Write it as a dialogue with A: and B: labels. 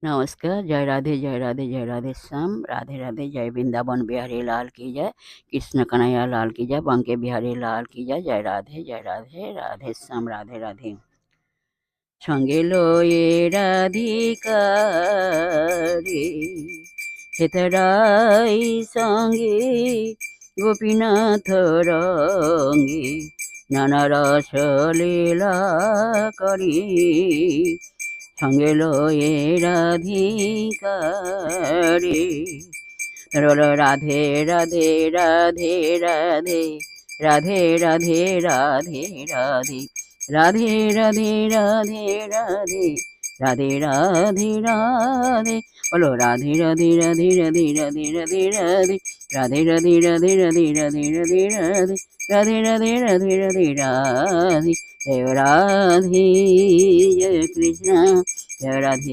A: नमस्कार, जय राधे, जय राधे, जय राधे श्याम, राधे राधे, जय वृंदावन बिहारी लाल की जय, कृष्ण कन्हैया लाल की जय, बांके बिहारी लाल की जय राधे, जय राधे, राधे श्याम, राधे राधे। সঙ্গে লয়ে রাধিকারে হেতরাই সঙ্গে গোপীনাথ রঙ্গে নানা রস লীলা করি সঙ্গে লয়ে রাধিকারে রাধে রাধে রাধে রাধে রাধে রাধে রাধে রাধে রাধে রাধে রাধে রাধে রাধে রাধে রাধে বলো রাধে রাধে রাধে রাধে রাধে রাধে রাধে রাধে রাধে রাধে রাধে রাধে রাধে রাধে রাধে রাধে রাধে রাধে জয় রাধে জয় কৃষ্ণ জয় রাধে।